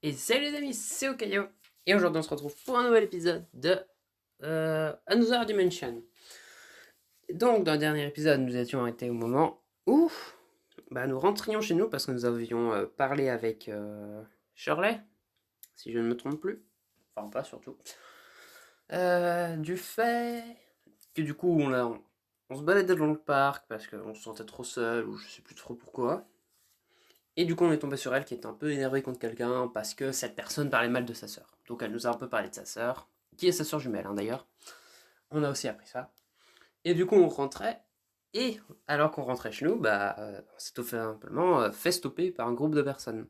Et salut les amis, c'est Okayo. Et aujourd'hui on se retrouve pour un nouvel épisode de Another Dimension. Donc dans le dernier épisode nous étions arrêtés au moment où nous rentrions chez nous parce que nous avions parlé avec Shirley, si je ne me trompe plus. Enfin pas surtout. Du fait que du coup on se baladait dans le parc parce qu'on se sentait trop seul ou je sais plus trop pourquoi. Et du coup, on est tombé sur elle qui était un peu énervée contre quelqu'un parce que cette personne parlait mal de sa sœur. Donc elle nous a un peu parlé de sa sœur, qui est sa sœur jumelle d'ailleurs. On a aussi appris ça. Et du coup, on rentrait. Et alors qu'on rentrait chez nous, on s'est tout simplement fait stopper par un groupe de personnes.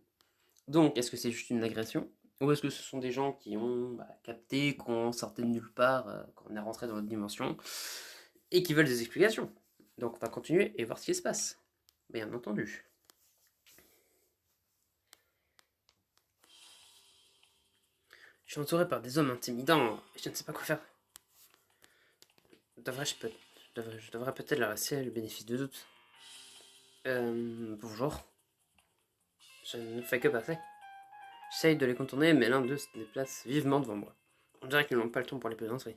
Donc, est-ce que c'est juste une agression? Ou est-ce que ce sont des gens qui ont capté qu'on sortait de nulle part, qu'on est rentré dans notre dimension, et qui veulent des explications? Donc, on va continuer et voir ce qui se passe. Bien entendu. Je suis entouré par des hommes intimidants et je ne sais pas quoi faire. Je devrais peut-être leur laisser le bénéfice du doute. Bonjour. Je ne fais que passer. J'essaye de les contourner, mais l'un d'eux se déplace vivement devant moi. On dirait qu'ils n'ont pas le temps pour les plaisanteries.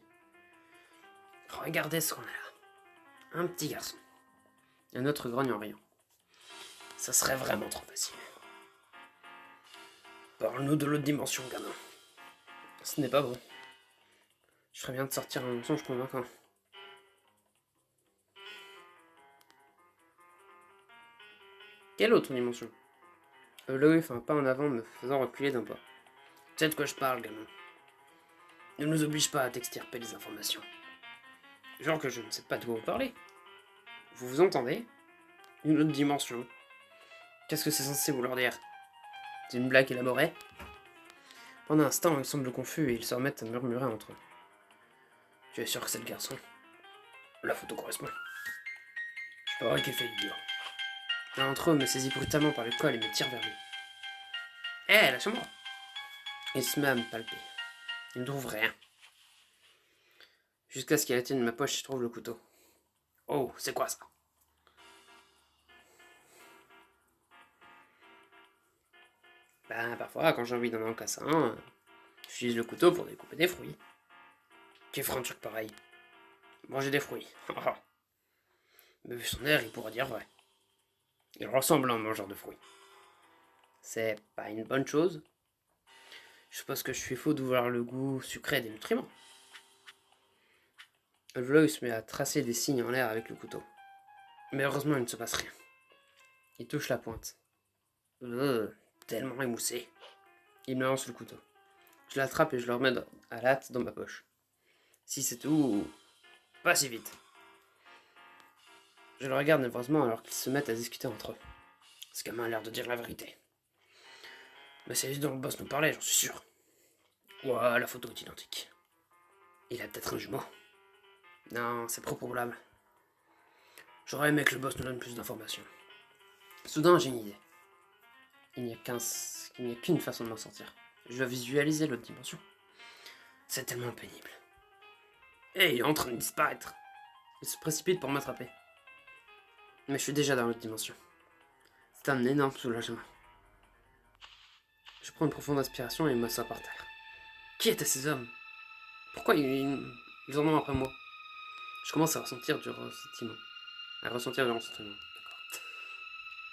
Regardez ce qu'on a là. Un petit garçon. Un autre grogne en riant. Ça serait vraiment trop facile. Parle-nous de l'autre dimension, gamin. Ce n'est pas bon. Je ferais bien de sortir un mensonge convaincant. Quelle autre dimension? Loïc fait un pas en avant, me faisant reculer d'un pas. Tu sais de quoi je parle, gamin. Ne nous oblige pas à t'extirper les informations. Genre que je ne sais pas de quoi vous parlez. Vous vous entendez? Une autre dimension. Qu'est-ce que c'est censé vouloir dire? C'est une blague élaborée? Pendant un instant, ils semblent confus et ils se remettent à murmurer entre eux. Tu es sûr que c'est le garçon? La photo correspond. Je parie qu'il fait l'idiot. L'un d'entre eux me saisit brutalement par le col et me tire vers lui. Hé, lâche-moi! Il se met à me palper. Il ne trouve rien. Jusqu'à ce qu'il atteigne ma poche et trouve le couteau. Oh, c'est quoi ça? Parfois, quand j'ai envie d'en casser un, j'utilise le couteau pour découper des fruits. Qui ferait un truc pareil? Manger des fruits. Mais vu son air, il pourrait dire vrai. Il ressemble à un mangeur de fruits. C'est pas une bonne chose. Je suppose que je suis faux de voir le goût sucré des nutriments. Vloy se met à tracer des signes en l'air avec le couteau. Mais heureusement, il ne se passe rien. Il touche la pointe. Tellement émoussé. Il me lance le couteau. Je l'attrape et je le remets à la hâte dans ma poche. Si c'est tout, pas si vite. Je le regarde nerveusement alors qu'ils se mettent à discuter entre eux. Ce gamin a l'air de dire la vérité. Mais c'est lui dont le boss nous parlait, j'en suis sûr. Ouah, la photo est identique. Il a peut-être un jumeau. Non, c'est trop probable. J'aurais aimé que le boss nous donne plus d'informations. Soudain, j'ai une idée. Il n'y a qu'une façon de m'en sortir. Je dois visualiser l'autre dimension. C'est tellement pénible. Et il est en train de disparaître. Il se précipite pour m'attraper. Mais je suis déjà dans l'autre dimension. C'est un énorme soulagement. Je prends une profonde inspiration et m'assois par terre. Qui étaient ces hommes? Pourquoi ils en ont après moi? Je commence à ressentir du ressentiment.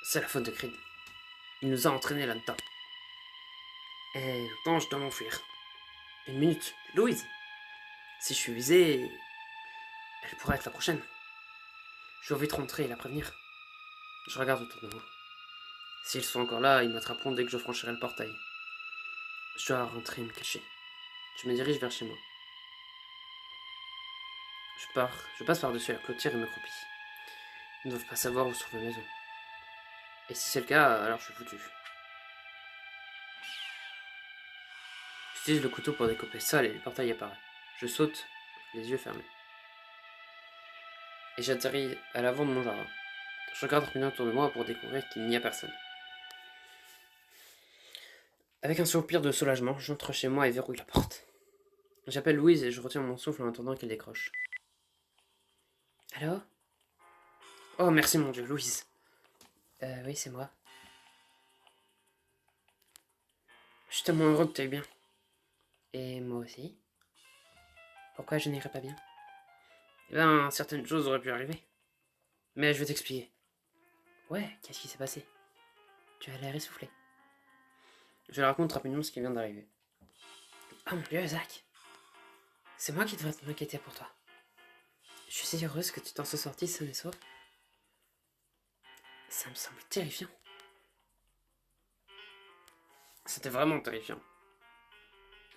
C'est la faute de Creed. Il nous a entraînés là-dedans. Et maintenant, je dois m'enfuir. Une minute. Louise! Si je suis visé, elle pourrait être la prochaine. Je dois vite rentrer et la prévenir. Je regarde autour de moi. S'ils sont encore là, ils m'attraperont dès que je franchirai le portail. Je dois rentrer et me cacher. Je me dirige vers chez moi. Je passe par-dessus la clôture et me croupis. Ils ne doivent pas savoir où se trouve la maison. Et si c'est le cas, alors je suis foutu. J'utilise le couteau pour découper ça et le portail apparaît. Je saute, les yeux fermés. Et j'atterris à l'avant de mon jardin. Je regarde rapidement autour de moi pour découvrir qu'il n'y a personne. Avec un soupir de soulagement, j'entre chez moi et verrouille la porte. J'appelle Louise et je retiens mon souffle en attendant qu'elle décroche. Allô? Oh, merci mon Dieu, Louise. Oui, c'est moi. Je suis tellement heureux que tu ailles bien. Et moi aussi. Pourquoi je n'irais pas bien? Eh ben, certaines choses auraient pu arriver. Mais je vais t'expliquer. Ouais, qu'est-ce qui s'est passé? Tu as l'air essoufflé. Je te raconte rapidement ce qui vient d'arriver. Oh mon dieu, Zach. C'est moi qui devrais m'inquiéter pour toi. Je suis si heureuse que tu t'en sois sorti sain et sauf. Ça me semble terrifiant. C'était vraiment terrifiant.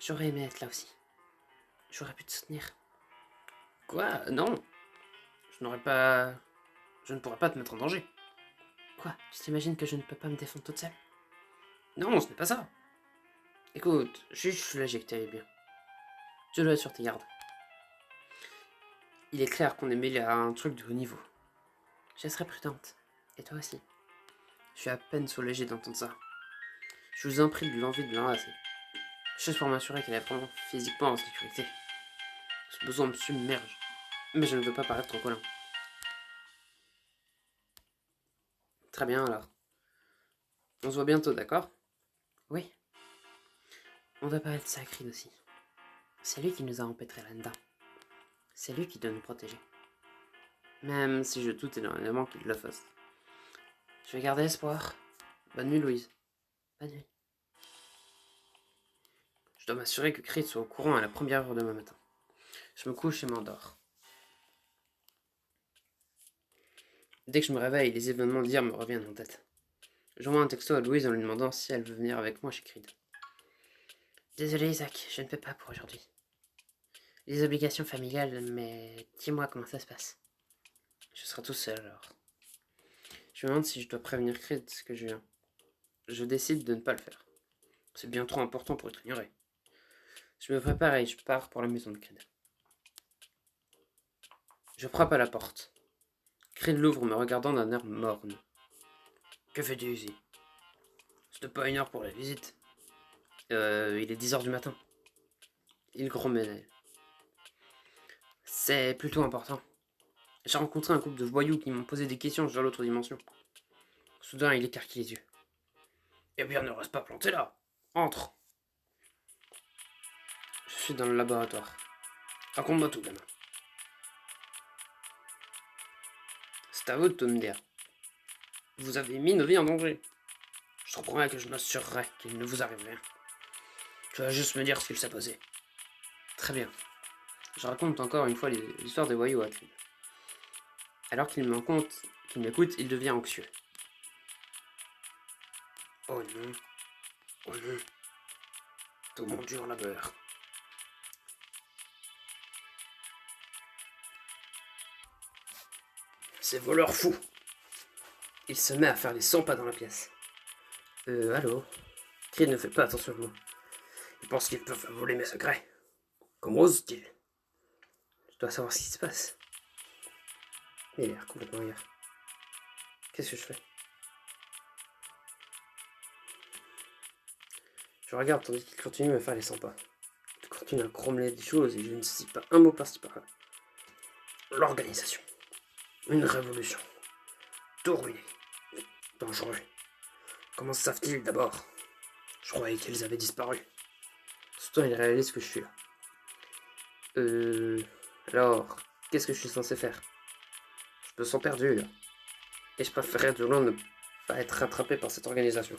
J'aurais aimé être là aussi. J'aurais pu te soutenir. Quoi? Non. Je n'aurais pas... Je ne pourrais pas te mettre en danger. Quoi? Tu t'imagines que je ne peux pas me défendre toute seule? Non, ce n'est pas ça. Écoute, juste je suis soulagé que tu ailles bien. Tu dois être sur tes gardes. Il est clair qu'on est mêlé à un truc de haut niveau. Je serai prudente. Et toi aussi. Je suis à peine soulagé d'entendre ça. Je vous en prie de l'envie de l'embrasser. Juste pour m'assurer qu'elle est vraiment physiquement en sécurité. Ce besoin me submerge. Mais je ne veux pas paraître trop collant. Très bien alors. On se voit bientôt, d'accord? Oui. On doit parler de ça à Creed aussi. C'est lui qui nous a empêtrés là-dedans. C'est lui qui doit nous protéger. Même si je doute énormément qu'il le fasse. Je vais garder espoir. Bonne nuit, Louise. Bonne nuit. Je dois m'assurer que Creed soit au courant à la première heure demain matin. Je me couche et m'endors. Dès que je me réveille, les événements d'hier me reviennent en tête. J'envoie un texto à Louise en lui demandant si elle veut venir avec moi chez Creed. Désolé Isaac, je ne peux pas pour aujourd'hui. Les obligations familiales, mais dis-moi comment ça se passe. Je serai tout seul alors. Je me demande si je dois prévenir Creed que je viens. Je décide de ne pas le faire. C'est bien trop important pour être ignoré. Je me prépare et je pars pour la maison de Creed. Je frappe à la porte. Creed l'ouvre me regardant d'un air morne. Que fais-tu ici? C'était pas une heure pour la visite. Il est 10h du matin. Il grommelle. C'est plutôt important. J'ai rencontré un couple de voyous qui m'ont posé des questions sur l'autre dimension. Soudain, il écarquille les yeux. Eh bien, ne reste pas planté là. Entre. Je suis dans le laboratoire. Raconte-moi tout, gamin. C'est à vous de tout me dire. Vous avez mis nos vies en danger. Je te promets que je m'assurerai qu'il ne vous arrive rien. Tu vas juste me dire ce qu'il s'est passé. Très bien. Je raconte encore une fois l'histoire des voyous à Creed. Alors qu'il m'écoute, il devient anxieux. Oh non. Oh non. Tout mon dur labeur. Ces voleurs fous. Il se met à faire les 100 pas dans la pièce. Allô? Creed ne fait pas attention à moi. Il pense qu'ils peuvent voler mes secrets. Comment ose-t-il? Je dois savoir ce qui se passe. Il a l'air complètement ailleurs. Qu'est-ce que je fais? Je regarde tandis qu'il continue à faire les 100 pas. Il continue à grommeler des choses et je ne sais pas un mot par-ci par-là. L'organisation. Une révolution. Tout ruiné. Dangereux. Comment savent-ils d'abord? Je croyais qu'ils avaient disparu. Soudain, il réalise que je suis là. Alors, qu'est-ce que je suis censé faire? Je me sens perdu là. Et je préférerais de loin ne pas être rattrapé par cette organisation.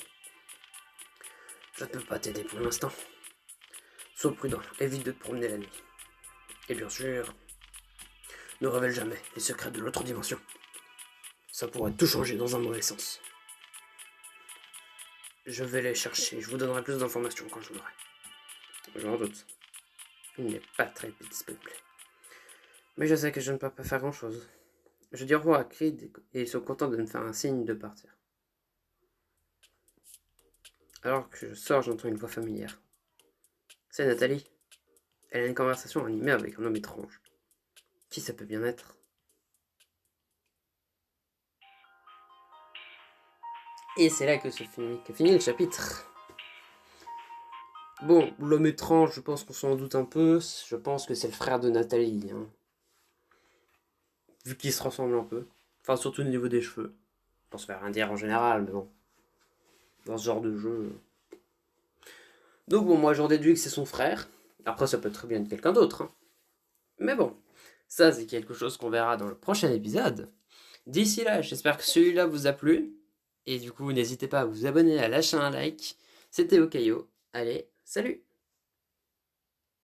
Je ne peux pas t'aider pour l'instant. Sois prudent, évite de te promener la nuit. Et bien sûr, ne révèle jamais les secrets de l'autre dimension. Ça pourrait tout changer dans un mauvais sens. Je vais les chercher, je vous donnerai plus d'informations quand je l'aurai. J'en doute. Il n'est pas très disponible. Mais je sais que je ne peux pas faire grand chose. Je dis au revoir à Creed et ils sont contents de me faire un signe de partir. Alors que je sors, j'entends une voix familière. C'est Nathalie. Elle a une conversation animée avec un homme étrange. Qui ça peut bien être? Et c'est là que finit le chapitre. Bon, l'homme étrange, je pense qu'on s'en doute un peu. Je pense que c'est le frère de Nathalie. Hein. Vu qu'ils se ressemblent un peu. Enfin, surtout au niveau des cheveux. Pour se faire rien dire en général, mais bon. Dans ce genre de jeu. Donc bon, moi j'en déduis que c'est son frère. Après, ça peut très bien être quelqu'un d'autre, hein. Mais bon, ça c'est quelque chose qu'on verra dans le prochain épisode. D'ici là, j'espère que celui-là vous a plu. Et du coup, n'hésitez pas à vous abonner, à lâcher un like. C'était Okayo. Allez, salut!